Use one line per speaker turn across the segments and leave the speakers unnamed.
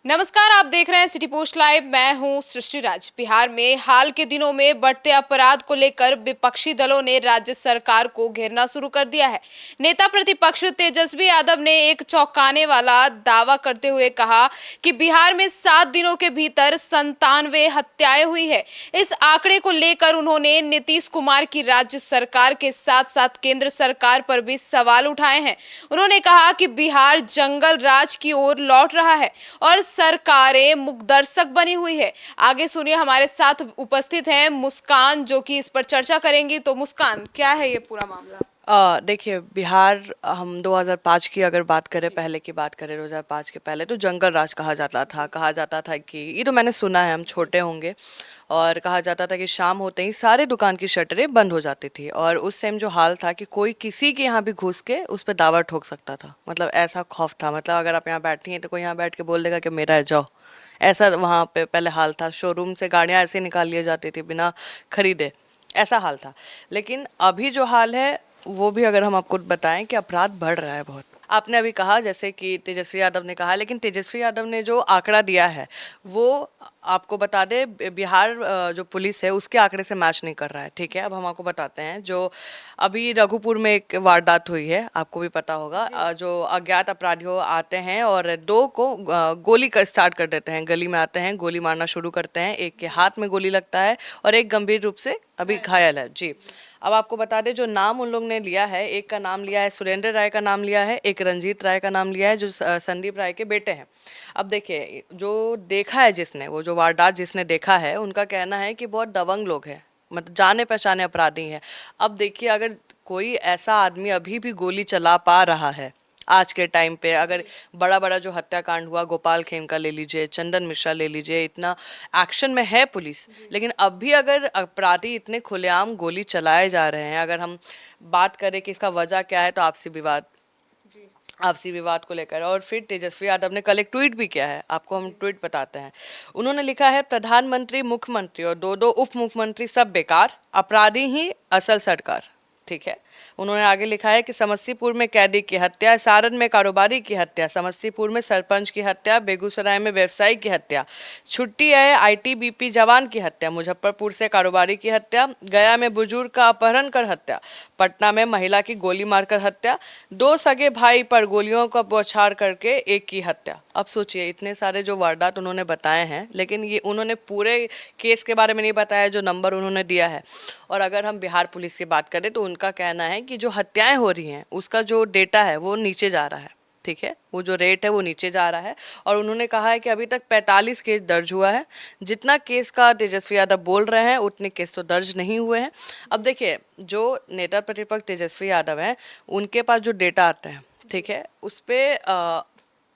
नमस्कार, आप देख रहे हैं सिटी पोस्ट लाइव। मैं हूं सृष्टि राज। बिहार में हाल के दिनों में बढ़ते अपराध को लेकर विपक्षी दलों ने राज्य सरकार को घेरना शुरू कर दिया है। नेता प्रतिपक्ष तेजस्वी यादव ने एक चौंकाने वाला दावा करते हुए कहा कि बिहार में 7 दिनों के भीतर 97 हत्याएं हुई है। इस आंकड़े को लेकर उन्होंने नीतीश कुमार की राज्य सरकार के साथ साथ केंद्र सरकार पर भी सवाल उठाए हैं। उन्होंने कहा कि बिहार जंगल राज की ओर लौट रहा है और सरकारें मुकदर्शक बनी हुई है। आगे सुनिए, हमारे साथ उपस्थित हैं मुस्कान, जो कि इस पर चर्चा करेंगी। तो मुस्कान, क्या है ये पूरा मामला?
देखिए, बिहार हम 2005 की अगर बात करें, पहले की बात करें 2005 के पहले, तो जंगल राज कहा जाता था कि ये तो मैंने सुना है, हम छोटे होंगे, और कहा जाता था कि शाम होते ही सारे दुकान की शटरें बंद हो जाती थी और उस टाइम जो हाल था कि कोई किसी के यहाँ भी घुस के उस पर दावा ठोक सकता था। मतलब ऐसा खौफ था। मतलब अगर आप यहाँ बैठी हैं तो कोई यहाँ बैठ के बोल देगा कि मेरा है, जाओ। ऐसा वहाँ पे पहले हाल था। शोरूम से गाड़ियाँ ऐसे निकाल लिए जाती थी बिना खरीदे, ऐसा हाल था। लेकिन अभी जो हाल है वो भी अगर हम आपको बताएं कि अपराध बढ़ रहा है बहुत। आपने अभी कहा जैसे कि तेजस्वी यादव ने कहा, लेकिन तेजस्वी यादव ने जो आंकड़ा दिया है वो आपको बता दे, बिहार जो पुलिस है उसके आंकड़े से मैच नहीं कर रहा है। ठीक है, अब हम आपको बताते हैं। जो अभी रघुपुर में एक वारदात हुई है, आपको भी पता होगा। जो अज्ञात अपराधियों आते हैं और दो को गोली कर स्टार्ट कर देते हैं। गली में आते हैं, गोली मारना शुरू करते हैं। एक के हाथ में गोली लगता है और एक गंभीर रूप से अभी घायल है। जी, अब आपको बता दें जो नाम उन लोग ने लिया है, एक का नाम लिया है सुरेंद्र राय का नाम लिया है, एक रंजीत राय का नाम लिया है, जो संदीप राय के बेटे हैं। अब देखिए, जो देखा है जिसने, वो जो वारदात जिसने देखा है, उनका कहना है कि बहुत दबंग लोग हैं, मतलब जाने पहचाने अपराधी हैं। अब देखिए, अगर कोई ऐसा आदमी अभी भी गोली चला पा रहा है आज के टाइम पे, अगर बड़ा बड़ा जो हत्याकांड हुआ, गोपाल खेमका ले लीजिए, चंदन मिश्रा ले लीजिए, इतना एक्शन में है पुलिस, लेकिन अब भी अगर अपराधी इतने खुलेआम गोली चलाए जा रहे हैं, अगर हम बात करें कि इसका वजह क्या है, तो आपसी विवाद को लेकर। और फिर तेजस्वी यादव ने कल एक ट्वीट भी किया है, आपको हम ट्वीट बताते हैं। उन्होंने लिखा है, प्रधानमंत्री, मुख्यमंत्री और दो दो उप मुख्यमंत्री सब बेकार, अपराधी ही असल सरकार। ठीक है, उन्होंने आगे लिखा है कि समस्तीपुर में कैदी की हत्या, सारण में कारोबारी की हत्या, समस्तीपुर में सरपंच की हत्या, बेगूसराय में व्यवसायी की हत्या, छुट्टी है आईटीबीपी जवान की हत्या, मुजफ्फरपुर से कारोबारी की हत्या, गया में बुजुर्ग का अपहरण कर हत्या, पटना में महिला की गोली मारकर हत्या, 2 सगे भाई पर गोलियों का बौछार करके एक की हत्या। अब सोचिए, इतने सारे जो वारदात उन्होंने बताए हैं, लेकिन ये उन्होंने पूरे केस के बारे में नहीं बताया जो नंबर उन्होंने दिया है। और अगर हम बिहार पुलिस की बात करें तो उनका कहना है कि जो हत्याएं हो रही हैं उसका जो डेटा है वो नीचे जा रहा है। ठीक है, वो जो रेट है वो नीचे जा रहा है। और उन्होंने कहा है कि अभी तक 45 केस दर्ज हुआ है। जितना केस का तेजस्वी यादव बोल रहे हैं उतने केस तो दर्ज नहीं हुए हैं। अब देखिए, जो नेता प्रतिपक्ष तेजस्वी यादव हैं, उनके पास जो डेटा आता है, ठीक है, उस पर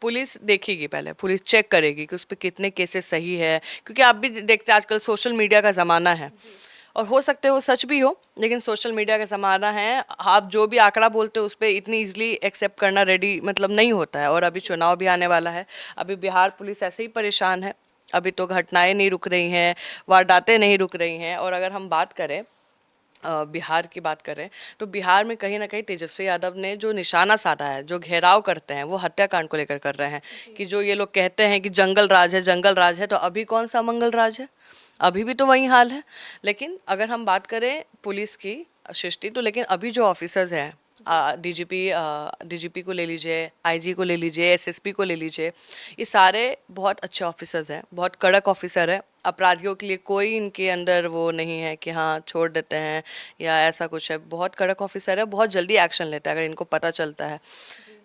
पुलिस देखेगी, पहले पुलिस चेक करेगी कि उस पर कितने केसेस सही है, क्योंकि आप भी देखते हैं आजकल सोशल मीडिया का ज़माना है। और हो सकते हो सच भी हो, लेकिन सोशल मीडिया का ज़माना है, आप जो भी आंकड़ा बोलते हो उस पर इतनी इजीली एक्सेप्ट करना रेडी मतलब नहीं होता है। और अभी चुनाव भी आने वाला है। अभी बिहार पुलिस ऐसे ही परेशान है। अभी तो घटनाएं नहीं रुक रही हैं, वारदातें नहीं रुक रही हैं। और अगर हम बात करें बिहार की बात करें, तो बिहार में कहीं ना कहीं तेजस्वी यादव ने जो निशाना साधा है, जो घेराव करते हैं, वो हत्याकांड को लेकर कर रहे हैं। कि जो ये लोग कहते हैं कि जंगल राज है, जंगल राज है, तो अभी कौन सा मंगल राज है? अभी भी तो वही हाल है। लेकिन अगर हम बात करें पुलिस की सृष्टि, तो लेकिन अभी जो ऑफिसर्स हैं, डीजीपी को ले लीजिए, आईजी को ले लीजिए, एसएसपी को ले लीजिए, ये सारे बहुत अच्छे ऑफिसर्स हैं, बहुत कड़क ऑफिसर है। अपराधियों के लिए कोई इनके अंदर वो नहीं है कि हाँ छोड़ देते हैं या ऐसा कुछ है। बहुत कड़क ऑफिसर है, बहुत जल्दी एक्शन लेता है अगर इनको पता चलता है।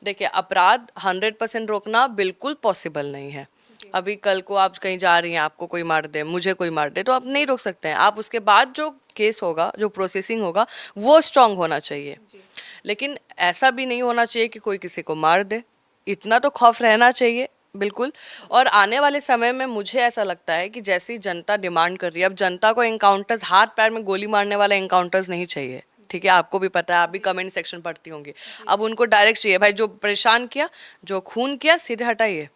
देखिए, अपराध 100% रोकना बिल्कुल पॉसिबल नहीं है। अभी कल को आप कहीं जा रही हैं, आपको कोई मार दे, मुझे कोई मार दे, तो आप नहीं रोक सकते हैं। आप उसके बाद जो केस होगा, जो प्रोसेसिंग होगा, वो स्ट्रांग होना चाहिए। लेकिन ऐसा भी नहीं होना चाहिए कि कोई किसी को मार दे। इतना तो खौफ रहना चाहिए, बिल्कुल। और आने वाले समय में मुझे ऐसा लगता है कि जैसी जनता डिमांड कर रही है, अब जनता को एनकाउंटर्स, हाथ पैर में गोली मारने वाला एनकाउंटर्स नहीं चाहिए। ठीक है, आपको भी पता है, आप भी कमेंट सेक्शन पढ़ती होंगी। अब उनको डायरेक्ट चाहिए, भाई जो परेशान किया, जो खून किया, सीधे हटाइए।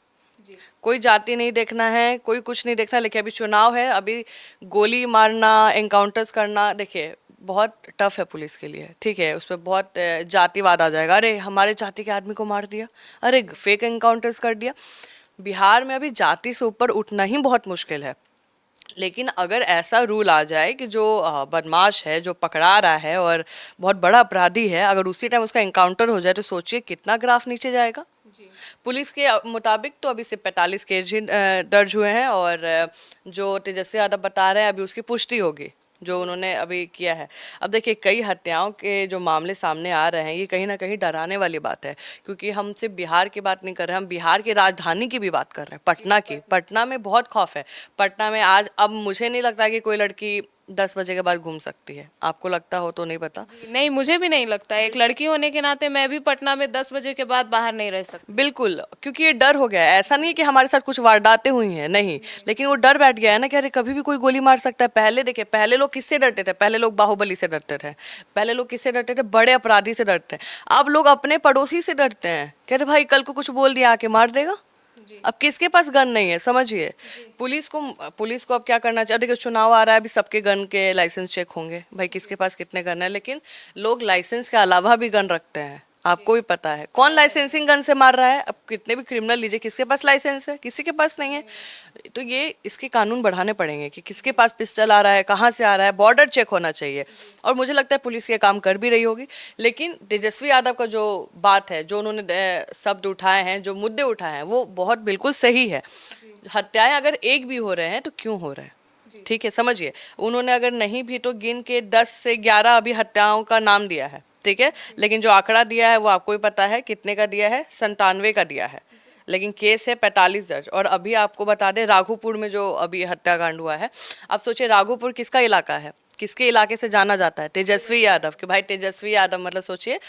कोई जाति नहीं देखना है, कोई कुछ नहीं देखना। लेकिन अभी चुनाव है, अभी गोली मारना, एनकाउंटर्स करना, देखिए बहुत टफ है पुलिस के लिए। ठीक है, उस पर बहुत जातिवाद आ जाएगा। अरे हमारे जाति के आदमी को मार दिया, अरे फेक एनकाउंटर्स कर दिया। बिहार में अभी जाति से ऊपर उठना ही बहुत मुश्किल है। लेकिन अगर ऐसा रूल आ जाए कि जो बदमाश है, जो पकड़ा रहा है और बहुत बड़ा अपराधी है, अगर उसी टाइम उसका एनकाउंटर हो जाए तो सोचिए कितना ग्राफ नीचे जाएगा। पुलिस के मुताबिक तो अभी से 45 केस ही दर्ज हुए हैं और जो तेजस्वी यादव बता रहे हैं अभी उसकी पुष्टि होगी जो उन्होंने अभी किया है। अब देखिए कई हत्याओं के जो मामले सामने आ रहे हैं ये कहीं ना कहीं डराने वाली बात है, क्योंकि हम सिर्फ बिहार की बात नहीं कर रहे हैं, हम बिहार की राजधानी की भी बात कर रहे हैं, पटना की। पटना में बहुत खौफ है। पटना में आज अब मुझे नहीं लगता कि कोई लड़की 10 बजे के बाद घूम सकती है। आपको लगता हो तो नहीं पता।
नहीं, मुझे भी नहीं लगता। एक लड़की होने के नाते मैं भी पटना में 10 बजे के बाद बाहर नहीं रह सकती।
बिल्कुल, क्योंकि ये डर हो गया है। ऐसा नहीं है कि हमारे साथ कुछ वारदातें हुई हैं, नहीं, लेकिन वो डर बैठ गया है ना कि अरे कभी भी कोई गोली मार सकता है। पहले देखिए, पहले लोग किससे डरते थे? पहले लोग बाहुबली से डरते थे, पहले लोग किससे डरते थे? बड़े अपराधी से डरते हैं। अब लोग अपने पड़ोसी से डरते हैं कि अरे भाई कल को कुछ बोल दिया आके मार देगा। अब किसके पास गन नहीं है, समझिए। पुलिस को अब क्या करना चाहिए? देखिए चुनाव आ रहा है, अभी सबके गन के लाइसेंस चेक होंगे, भाई किसके पास कितने गन है। लेकिन लोग लाइसेंस के अलावा भी गन रखते हैं, आपको भी पता है। कौन लाइसेंसिंग गन से मार रहा है? अब कितने भी क्रिमिनल लीजिए, किसके पास लाइसेंस है? किसी के पास नहीं है। तो ये इसके कानून बढ़ाने पड़ेंगे कि किसके पास पिस्टल आ रहा है, कहाँ से आ रहा है, बॉर्डर चेक होना चाहिए। और मुझे लगता है पुलिस ये काम कर भी रही होगी। लेकिन तेजस्वी यादव का जो बात है, जो उन्होंने शब्द उठाए हैं, जो मुद्दे उठाए हैं, वो बहुत बिल्कुल सही है। हत्याएं अगर एक भी हो रहे हैं तो क्यों हो रहे हैं? ठीक है, समझिए। उन्होंने अगर नहीं भी तो गिन के 10 से 11 अभी हत्याओं का नाम दिया है, ठीक है। लेकिन जो आंकड़ा दिया है वो आपको भी पता है कितने का दिया है, 97 का दिया है। लेकिन केस है 45 दर्ज। और अभी आपको बता दें राघोपुर में जो अभी हत्याकांड हुआ है, आप सोचिए राघोपुर किसका इलाका है, किसके इलाके से जाना जाता है? तेजस्वी यादव। कि भाई तेजस्वी यादव मतलब सोचिए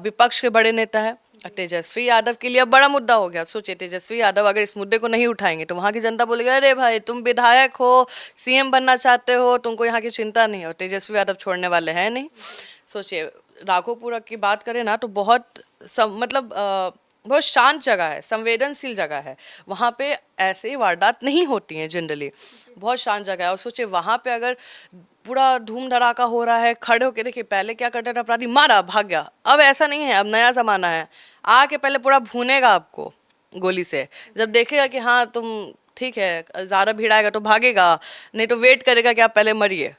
विपक्ष के बड़े नेता है। तेजस्वी यादव के लिए अब बड़ा मुद्दा हो गया। सोचिए तेजस्वी यादव अगर इस मुद्दे को नहीं उठाएंगे तो वहाँ की जनता बोलेगी अरे भाई तुम विधायक हो, सीएम बनना चाहते हो, तुमको यहाँ की चिंता नहीं है। और तेजस्वी यादव छोड़ने वाले हैं नहीं। सोचिए राघोपुर की बात करें ना तो बहुत बहुत शांत जगह है, संवेदनशील जगह है। वहाँ पे ऐसे वारदात नहीं होती हैं जनरली, बहुत शांत जगह है। और सोचिए वहाँ पे अगर पूरा धूम धड़ाका हो रहा है, खड़े होके देखिए पहले क्या करता था अपराधी, मारा भाग गया। अब ऐसा नहीं है, अब नया जमाना है। आके पहले पूरा भूनेगा आपको गोली से। जब देखेगा कि हाँ तुम ठीक है, ज़्यादा भीड़ आएगा तो भागेगा, नहीं तो वेट करेगा कि आप पहले मरिए।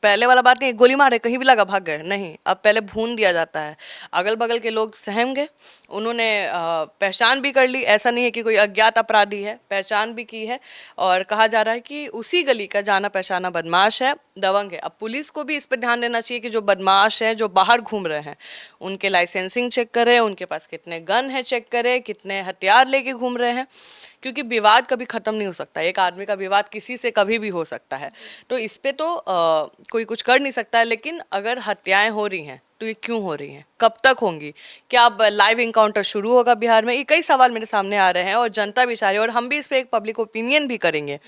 पहले वाला बात नहीं, गोली मारे कहीं भी लगा भाग गए, नहीं, अब पहले भून दिया जाता है। अगल बगल के लोग सहम गए, उन्होंने पहचान भी कर ली। ऐसा नहीं है कि कोई अज्ञात अपराधी है, पहचान भी की है। और कहा जा रहा है कि उसी गली का जाना पहचाना बदमाश है, दबंग है। अब पुलिस को भी इस पर ध्यान देना चाहिए कि जो बदमाश हैं, जो बाहर घूम रहे हैं, उनके लाइसेंसिंग चेक करें, उनके पास कितने गन है चेक करें, कितने हथियार लेके घूम रहे हैं। क्योंकि विवाद कभी ख़त्म नहीं हो सकता, एक आदमी का विवाद किसी से कभी भी हो सकता है। तो इस पे तो कोई कुछ कर नहीं सकता है। लेकिन अगर हत्याएं हो रही हैं तो ये क्यों हो रही हैं, कब तक होंगी? क्या अब लाइव इनकाउंटर शुरू होगा बिहार में? ये कई सवाल मेरे सामने आ रहे हैं और जनता भी चाह रही है। और हम भी इस पर एक पब्लिक ओपिनियन भी करेंगे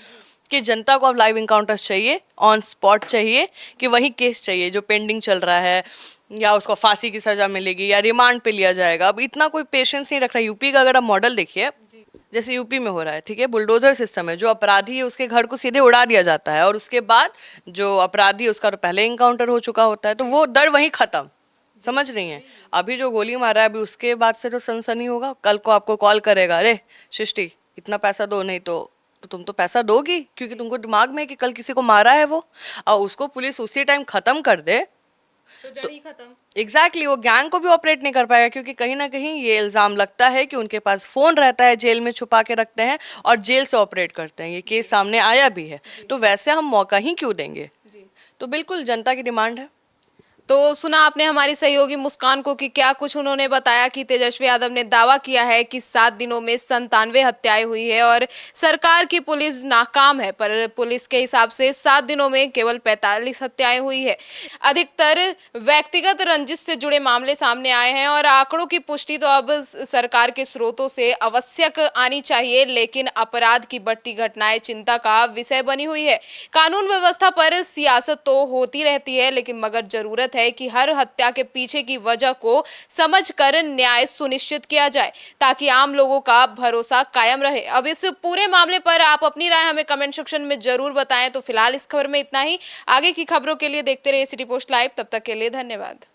कि जनता को अब लाइव इनकाउंटर्स चाहिए, ऑन स्पॉट चाहिए, कि वही केस चाहिए जो पेंडिंग चल रहा है, या उसको फांसी की सजा मिलेगी या रिमांड पे लिया जाएगा। अब इतना कोई पेशेंस नहीं रख रहा। यूपी का अगर आप मॉडल देखिए, जैसे यूपी में हो रहा है, ठीक है, बुलडोजर सिस्टम है। जो अपराधी है उसके घर को सीधे उड़ा दिया जाता है और उसके बाद जो अपराधी उसका तो पहले इनकाउंटर हो चुका होता है, तो वो डर वहीं खत्म। समझ रही हैं? अभी जो गोली मारा है अभी उसके बाद से तो सनसनी होगा। कल को आपको कॉल करेगा, अरे सृष्टि इतना पैसा दो, नहीं तो तुम तो पैसा दोगी, क्योंकि तुमको दिमाग में है कि कल किसी को मारा है वो, और उसको पुलिस उसी टाइम खत्म कर दे
तो जड़ ही खत्म।
एग्जैक्टली वो गैंग को भी ऑपरेट नहीं कर पाएगा। क्योंकि कहीं ना कहीं ये इल्ज़ाम लगता है कि उनके पास फ़ोन रहता है, जेल में छुपा के रखते हैं और जेल से ऑपरेट करते हैं। ये केस सामने आया भी है। तो वैसे हम मौका ही क्यों देंगे? तो बिल्कुल जनता की डिमांड है।
तो सुना आपने हमारी सहयोगी मुस्कान को कि क्या कुछ उन्होंने बताया कि तेजस्वी यादव ने दावा किया है कि 7 दिनों में 97 हत्याएं हुई है और सरकार की पुलिस नाकाम है। पर पुलिस के हिसाब से 7 दिनों में केवल 45 हत्याएं हुई है। अधिकतर व्यक्तिगत रंजिश से जुड़े मामले सामने आए हैं और आंकड़ों की पुष्टि तो अब सरकार के स्रोतों से आवश्यक आनी चाहिए। लेकिन अपराध की बढ़ती घटनाएं चिंता का विषय बनी हुई है। कानून व्यवस्था पर सियासत तो होती रहती है, लेकिन मगर जरूरत है कि हर हत्या के पीछे की वजह को समझकर न्याय सुनिश्चित किया जाए, ताकि आम लोगों का भरोसा कायम रहे। अब इस पूरे मामले पर आप अपनी राय हमें कमेंट सेक्शन में जरूर बताएं। तो फिलहाल इस खबर में इतना ही। आगे की खबरों के लिए देखते रहिए सिटी पोस्ट लाइव। तब तक के लिए धन्यवाद।